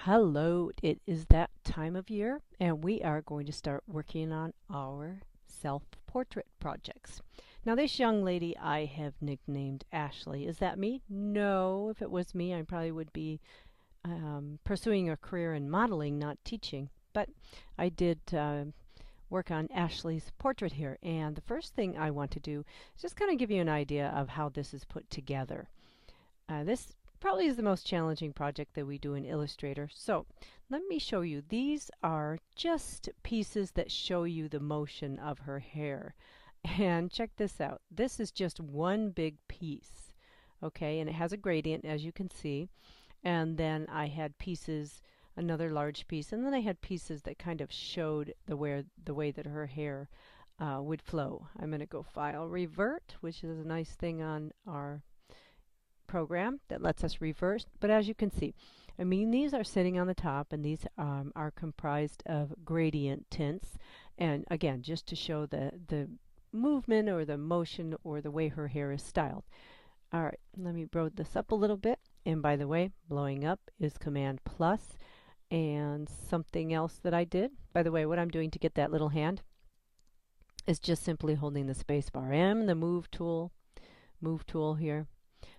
Hello, it is that time of year, and we are going to start working on our self-portrait projects. Now, this young lady I have nicknamed Ashley. Is that me? No, if it was me, I probably would be pursuing a career in modeling, not teaching. But I did work on Ashley's portrait here, and the first thing I want to do is just kind of give you an idea of how this is put together. This probably is the most challenging project that we do in Illustrator. So let me show you. These are just pieces that show you the motion of her hair. And check this out. This is just one big piece. Okay, and it has a gradient, as you can see. And then I had pieces, another large piece, and then I had pieces that kind of showed the way that her hair would flow. I'm going to go File, Revert, which is a nice thing on our program that lets us reverse. But as you can see, I mean, these are sitting on the top, and these are comprised of gradient tints. And again, just to show the movement or the motion or the way her hair is styled. All right, let me blow this up a little bit. And by the way, blowing up is Command plus. And something else that I did, by the way, what I'm doing to get that little hand is just simply holding the space bar. I am in the move tool here.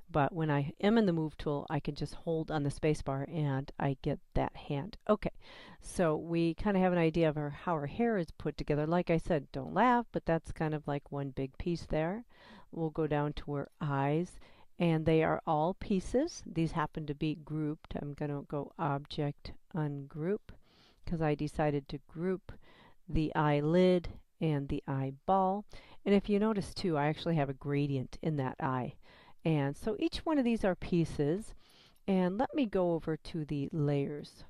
But when I am in the move tool, I can just hold on the spacebar and I get that hand. Okay, so we kind of have an idea of how her hair is put together. Like I said, don't laugh, but that's kind of like one big piece there. We'll go down to her eyes, and they are all pieces. These happen to be grouped. I'm going to go Object, Ungroup, because I decided to group the eyelid and the eyeball. And if you notice too, I actually have a gradient in that eye. And so each one of these are pieces. And let me go over to the layers.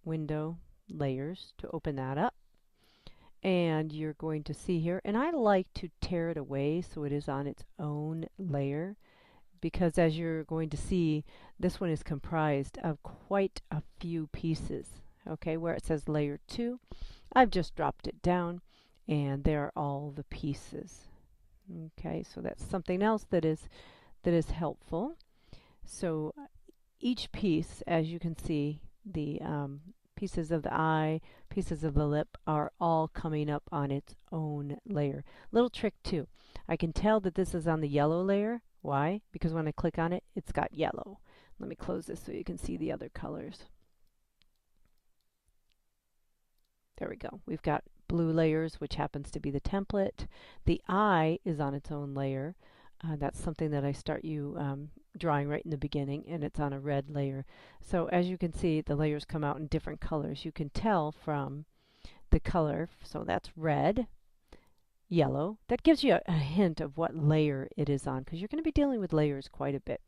Window, layers, to open that up. And you're going to see here, and I like to tear it away so it is on its own layer, because as you're going to see, this one is comprised of quite a few pieces. Okay, where it says layer 2, I've just dropped it down, and there are all the pieces. Okay, so that's something else that is helpful. So each piece, as you can see, the pieces of the eye, pieces of the lip are all coming up on its own layer. Little trick too. I can tell that this is on the yellow layer. Why? Because when I click on it, it's got yellow. Let me close this so you can see the other colors. There we go. We've got blue layers, which happens to be the template. The eye is on its own layer. That's something that I start you drawing right in the beginning, and it's on a red layer. So as you can see, the layers come out in different colors. You can tell from the color. So that's red, yellow. That gives you a hint of what layer it is on, because you're going to be dealing with layers quite a bit.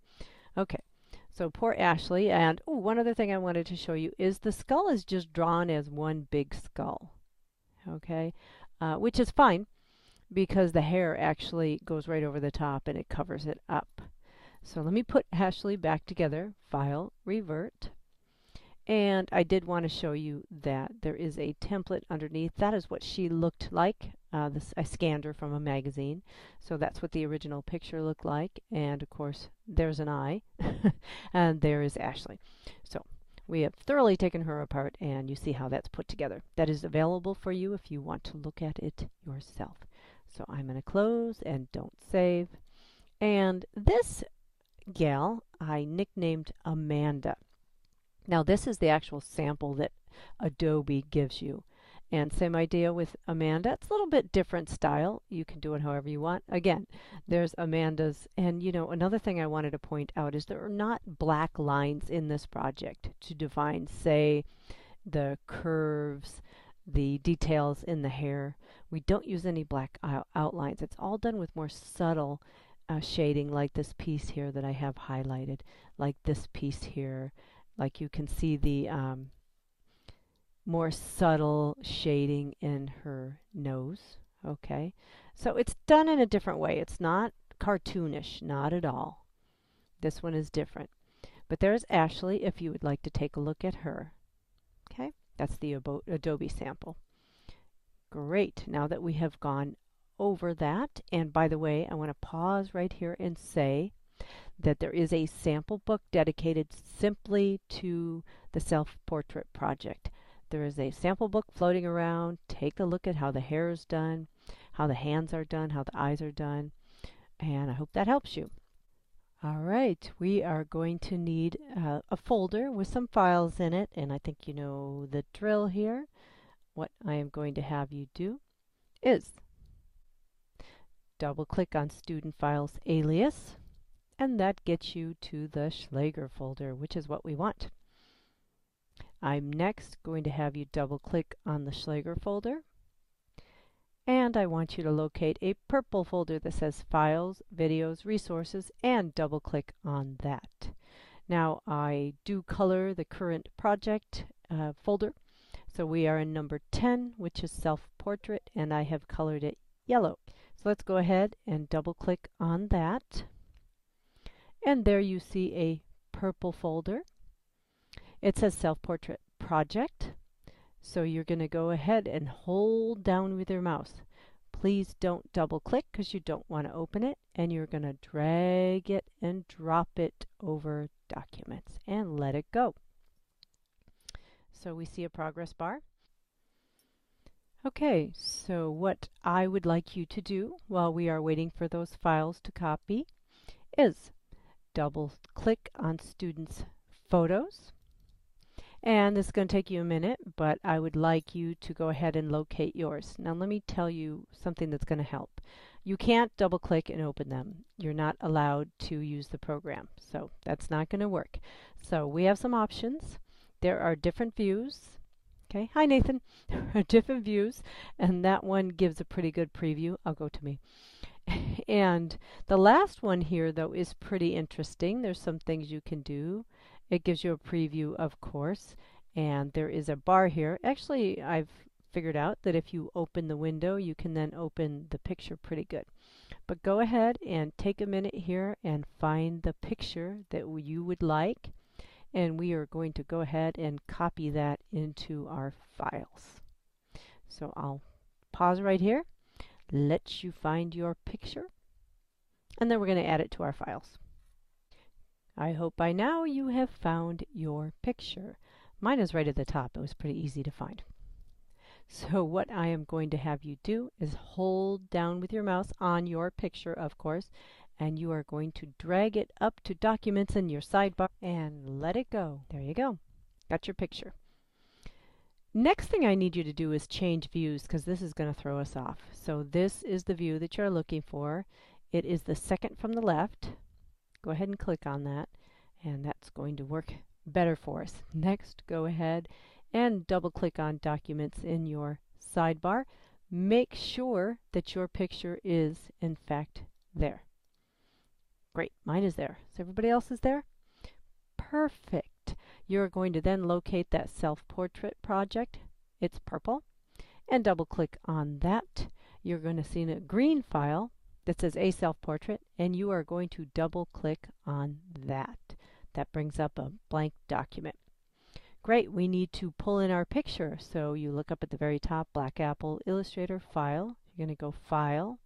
Okay. So poor Ashley. And one other thing I wanted to show you is the skull is just drawn as one big skull. Okay, which is fine because the hair actually goes right over the top and it covers it up. So let me put Ashley back together. File, Revert. And I did want to show you that there is a template underneath. That is what she looked like. I scanned her from a magazine. So that's what the original picture looked like. And of course, there's an eye. And there is Ashley. So we have thoroughly taken her apart, and you see how that's put together. That is available for you if you want to look at it yourself. So I'm going to close and don't save. And this gal I nicknamed Amanda. Now this is the actual sample that Adobe gives you. And same idea with Amanda. It's a little bit different style. You can do it however you want. Again, there's Amanda's. And you know, another thing I wanted to point out is there are not black lines in this project to define, say, the curves, the details in the hair. We don't use any black outlines. It's all done with more subtle shading, like this piece here that I have highlighted, like this piece here. Like you can see the more subtle shading in her nose. Okay, so it's done in a different way. It's not cartoonish, not at all. This one is different. But there's Ashley if you would like to take a look at her. Okay, that's the Adobe sample. Great, now that we have gone over that, and by the way, I want to pause right here and say that there is a sample book dedicated simply to the self-portrait project. There is a sample book floating around. Take a look at how the hair is done, how the hands are done, how the eyes are done, and I hope that helps you. All right, we are going to need a folder with some files in it, and I think you know the drill here. What I am going to have you do is double click on Student Files Alias, and that gets you to the Schlager folder, which is what we want. I'm next going to have you double click on the Schlager folder, and I want you to locate a purple folder that says Files, Videos, Resources, and double click on that. Now I do color the current project folder, so we are in number 10, which is Self-Portrait, and I have colored it yellow. So let's go ahead and double click on that, and there you see a purple folder. It says Self-Portrait Project. So you're going to go ahead and hold down with your mouse. Please don't double click because you don't want to open it, and you're going to drag it and drop it over Documents and let it go. So we see a progress bar. Okay, so what I would like you to do while we are waiting for those files to copy is double click on Students' Photos. And this is going to take you a minute, but I would like you to go ahead and locate yours. Now let me tell you something that's going to help. You can't double click and open them. You're not allowed to use the program, so that's not going to work. So we have some options. There are different views. Okay, hi Nathan. Different views, and that one gives a pretty good preview. I'll go to me. And the last one here, though, is pretty interesting. There's some things you can do. It gives you a preview, of course, and there is a bar here. Actually, I've figured out that if you open the window, you can then open the picture pretty good. But go ahead and take a minute here and find the picture that you would like, and we are going to go ahead and copy that into our files. So I'll pause right here, let you find your picture, and then we're going to add it to our files. I hope by now you have found your picture. Mine is right at the top. It was pretty easy to find. So what I am going to have you do is hold down with your mouse on your picture, of course, and you are going to drag it up to Documents in your sidebar and let it go. There you go. Got your picture. Next thing I need you to do is change views, because this is going to throw us off. So this is the view that you're looking for. It is the second from the left. Go ahead and click on that, and that's going to work better for us. Next, go ahead and double click on Documents in your sidebar. Make sure that your picture is in fact there. Great, mine is there. So everybody else is there? Perfect. You're going to then locate that self-portrait project. It's purple, and double click on that. You're going to see a green file that says a self-portrait, and you are going to double click on that. That brings up a blank document. Great, we need to pull in our picture. So you look up at the very top, Black Apple Illustrator File. You're going to go File,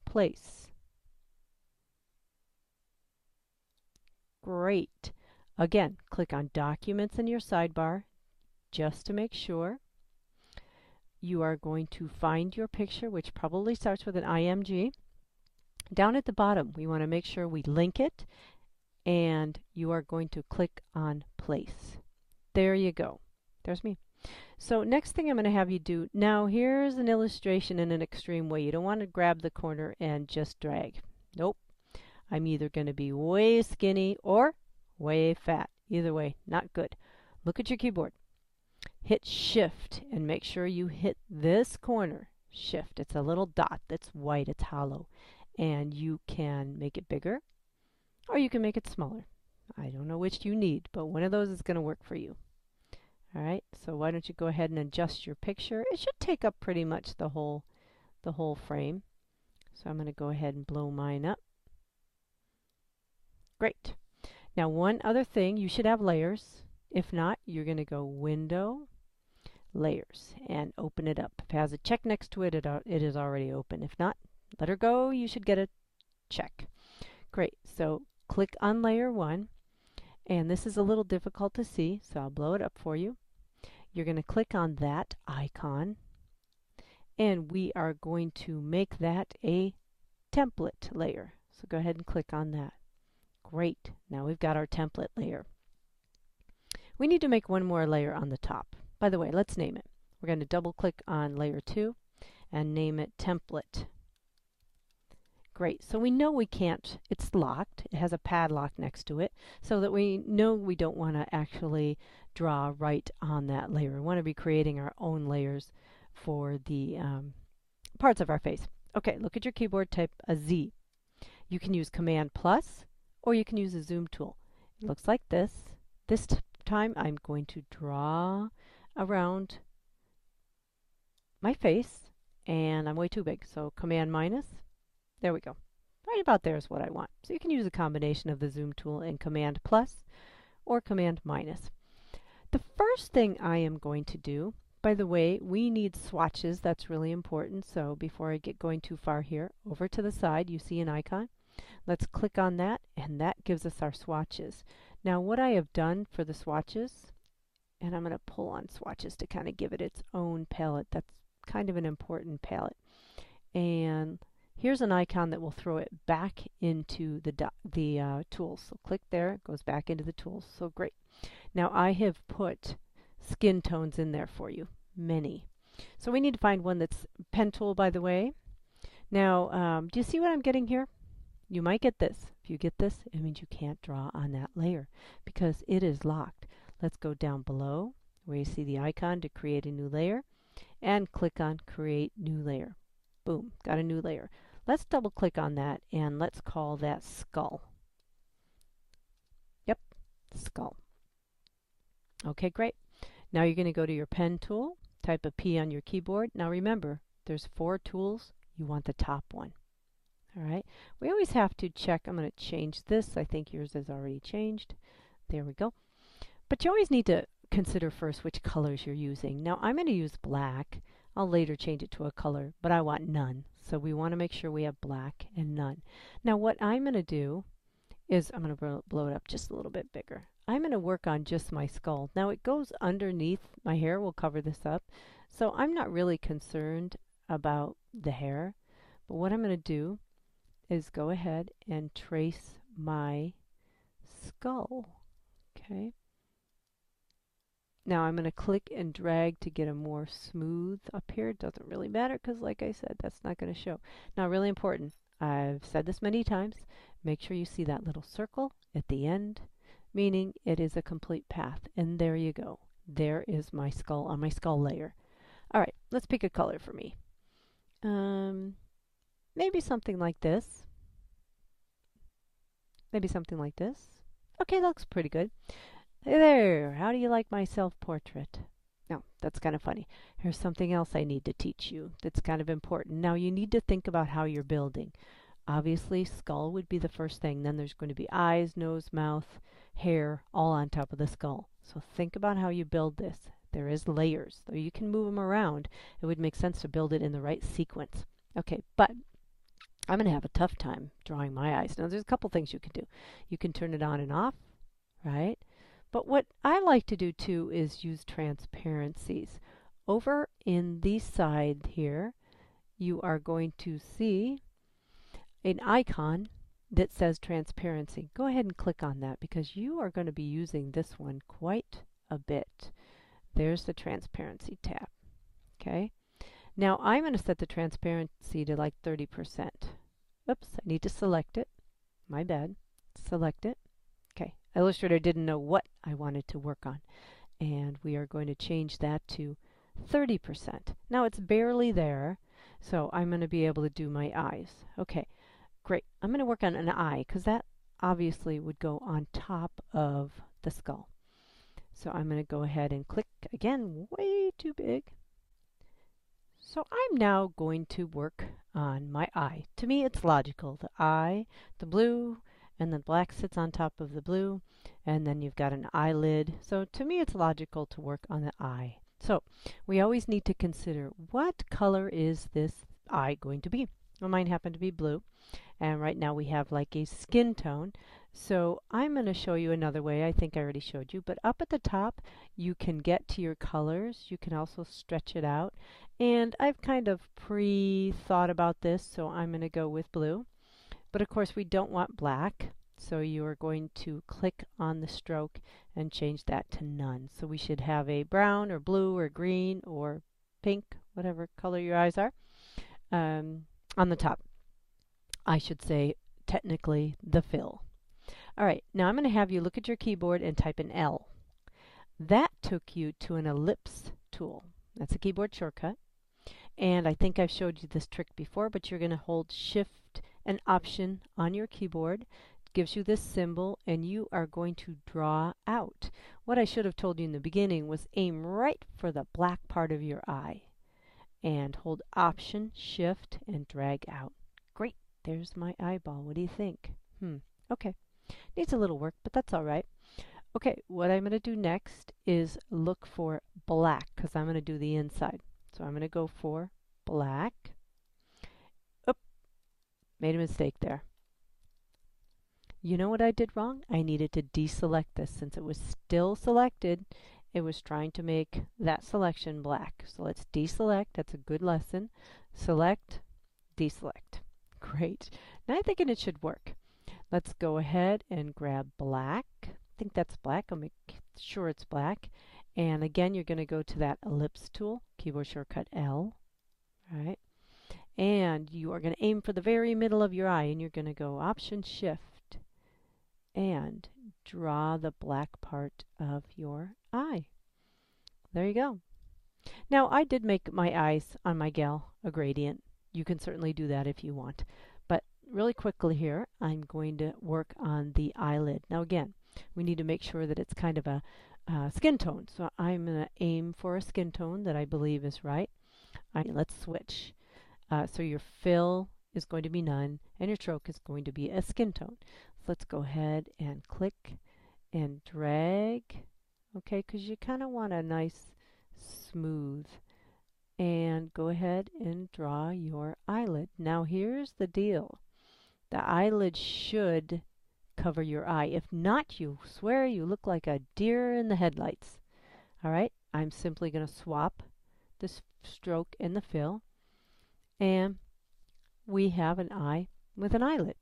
Place. Great. Again, click on Documents in your sidebar just to make sure. You are going to find your picture, which probably starts with an IMG. Down at the bottom, we want to make sure we link it, and you are going to click on Place. There you go. There's me. So next thing I'm going to have you do, now here's an illustration in an extreme way. You don't want to grab the corner and just drag. Nope. I'm either going to be way skinny or way fat. Either way, not good. Look at your keyboard. Hit Shift and make sure you hit this corner. Shift. It's a little dot that's white. It's hollow. And you can make it bigger or you can make it smaller. I don't know which you need, but one of those is going to work for you. All right, so why don't you go ahead and adjust your picture. It should take up pretty much the whole frame. So I'm going to go ahead and blow mine up. Great. Now one other thing, you should have layers. If not, you're going to go Window, Layers, and open it up. If it has a check next to it, it is already open. If not, let her go. You should get a check. Great. So click on layer 1, and this is a little difficult to see, so I'll blow it up for you. You're going to click on that icon, and we are going to make that a template layer. So go ahead and click on that. Great. Now we've got our template layer. We need to make one more layer on the top. By the way, let's name it. We're going to double click on layer 2 and name it template. Great. So we know we can't, it's locked. It has a padlock next to it so that we know we don't want to actually draw right on that layer. We want to be creating our own layers for the parts of our face. Okay, look at your keyboard, type a Z. You can use Command plus or you can use the zoom tool. It looks like this. This time I'm going to draw around my face, and I'm way too big, so Command minus. There we go. Right about there is what I want. So you can use a combination of the zoom tool and Command plus or Command minus. The first thing I am going to do, by the way, we need swatches. That's really important. So before I get going too far here, over to the side you see an icon. Let's click on that, and that gives us our swatches. Now what I have done for the swatches, and I'm going to pull on swatches to kind of give it its own palette. That's kind of an important palette. And here's an icon that will throw it back into the tools. So click there, it goes back into the tools. So great. Now I have put skin tones in there for you, many. So we need to find one that's pen tool, by the way. Now, do you see what I'm getting here? You might get this. If you get this, it means you can't draw on that layer because it is locked. Let's go down below where you see the icon to create a new layer and click on Create New Layer. Boom, got a new layer. Let's double click on that and let's call that Skull. Yep, Skull. Okay, great. Now you're going to go to your pen tool, type a P on your keyboard. Now remember, there's 4 tools. You want the top one. All right, we always have to check. I'm going to change this. I think yours is already changed. There we go. But you always need to consider first which colors you're using. Now I'm going to use black. I'll later change it to a color, but I want none. So we want to make sure we have black and none. Now what I'm going to do is I'm going to blow it up just a little bit bigger. I'm going to work on just my skull. Now it goes underneath my hair. We'll cover this up. So I'm not really concerned about the hair. But what I'm going to do is go ahead and trace my skull. Okay. Now I'm going to click and drag to get a more smooth up here. It doesn't really matter because, like I said, that's not going to show. Now, really important, I've said this many times, make sure you see that little circle at the end, meaning it is a complete path. And there you go. There is my skull on my skull layer. All right, let's pick a color for me. Maybe something like this. Maybe something like this. Okay, that looks pretty good. Hey there, how do you like my self-portrait? Now, that's kind of funny. Here's something else I need to teach you that's kind of important. Now, you need to think about how you're building. Obviously, skull would be the first thing. Then there's going to be eyes, nose, mouth, hair, all on top of the skull. So think about how you build this. There is layers. Though you can move them around, it would make sense to build it in the right sequence. Okay, but I'm going to have a tough time drawing my eyes. Now, there's a couple things you can do. You can turn it on and off, right? But what I like to do too is use transparencies. Over in the side here, you are going to see an icon that says transparency. Go ahead and click on that because you are going to be using this one quite a bit. There's the transparency tab. Okay. Now I'm going to set the transparency to like 30%. Oops, I need to select it. My bad. Select it. Okay. Illustrator didn't know what I wanted to work on. And we are going to change that to 30%. Now it's barely there, so I'm going to be able to do my eyes. Okay, great. I'm going to work on an eye because that obviously would go on top of the skull. So I'm going to go ahead and click again, way too big. So I'm now going to work on my eye. To me, it's logical. The eye, the blue, and then black sits on top of the blue, and then you've got an eyelid. So to me, it's logical to work on the eye. So we always need to consider what color is this eye going to be. Well, mine happened to be blue. And right now we have like a skin tone. So I'm going to show you another way. I think I already showed you, but up at the top you can get to your colors. You can also stretch it out. And I've kind of pre-thought about this, so I'm going to go with blue. But of course we don't want black, so you are going to click on the stroke and change that to none. So we should have a brown or blue or green or pink, whatever color your eyes are, on the top. I should say technically the fill. All right, now I'm going to have you look at your keyboard and type an L. That took you to an ellipse tool. That's a keyboard shortcut. And I think I've showed you this trick before, but you're going to hold Shift and Option on your keyboard. It gives you this symbol, and you are going to draw out. What I should have told you in the beginning was aim right for the black part of your eye. And hold Option, Shift, and drag out. Great. There's my eyeball. What do you think? Okay. Needs a little work, but that's all right. Okay, what I'm going to do next is look for black, because I'm going to do the inside. So I'm going to go for black. Oop, made a mistake there. You know what I did wrong? I needed to deselect this. Since it was still selected, it was trying to make that selection black. So let's deselect. That's a good lesson. Select, deselect. Great. Now I'm thinking it should work. Let's go ahead and grab black. I think that's black. I'll make sure it's black. And again, you're going to go to that ellipse tool, keyboard shortcut L. All right. And you are going to aim for the very middle of your eye, and you're going to go Option Shift and draw the black part of your eye. There you go. Now, I did make my eyes on my gal a gradient. You can certainly do that if you want. But really quickly here, I'm going to work on the eyelid. Now again, we need to make sure that it's kind of a skin tone. So I'm going to aim for a skin tone that I believe is right. Let's switch. So your fill is going to be none, and your stroke is going to be a skin tone. So let's go ahead and click and drag. Okay, because you kind of want a nice smooth. And go ahead and draw your eyelid. Now here's the deal. The eyelid should cover your eye. If not, you swear you look like a deer in the headlights. All right, I'm simply going to swap this stroke and the fill, and we have an eye with an eyelid.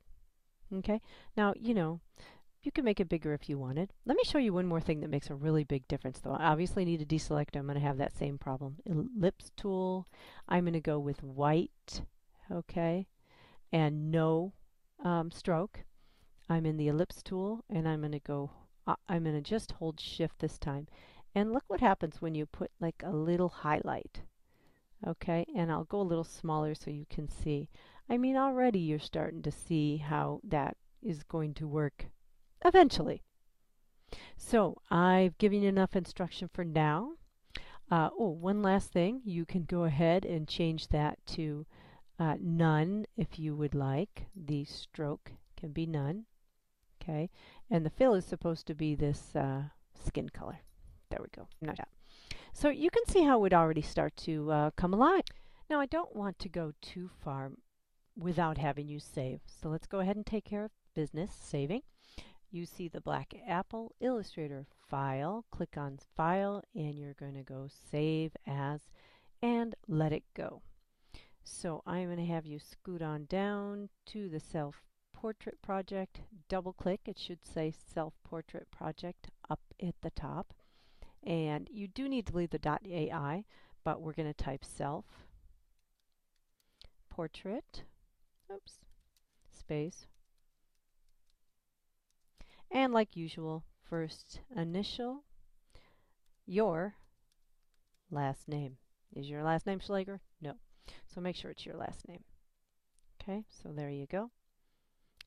Okay, now you can make it bigger if you wanted. Let me show you one more thing that makes a really big difference, though. I obviously need to deselect. I'm going to have that same problem. Ellipse tool. I'm going to go with white, okay, and no stroke. I'm in the ellipse tool, and I'm going to go. I'm going to just hold Shift this time, and look what happens when you put like a little highlight. Okay, and I'll go a little smaller so you can see. I mean, already you're starting to see how that is going to work eventually. So I've given you enough instruction for now. One last thing. You can go ahead and change that to none if you would like. The stroke can be none. Okay. And the fill is supposed to be this skin color. There we go. Not that. So you can see how it would already start to come alive. Now I don't want to go too far without having you save. So let's go ahead and take care of business, saving. You see the black apple Illustrator file. Click on File, and you're going to go Save As and let it go. So I'm going to have you scoot on down to the Self-Portrait Project. Double click. It should say Self-Portrait Project up at the top. And you do need to leave the .ai, but we're going to type Self-Portrait, space. And like usual, first initial, your last name. Is your last name Schlager? No. So make sure it's your last name. Okay, so there you go.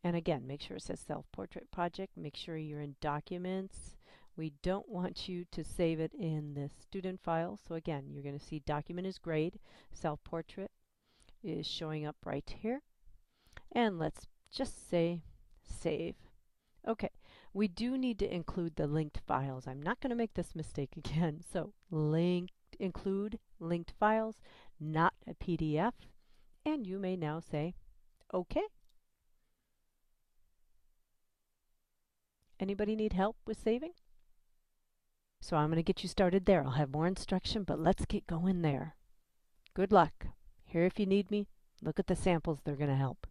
And again, make sure it says Self-Portrait Project. Make sure you're in Documents. We don't want you to save it in the student file. So again, you're going to see Document is Grade. Self-Portrait is showing up right here. And let's just say Save. Okay, we do need to include the linked files. I'm not going to make this mistake again. So include linked files, not a PDF. And you may now say, okay. Anybody need help with saving? So I'm going to get you started there. I'll have more instruction, but let's get going there. Good luck. Here if you need me. Look at the samples, they're going to help.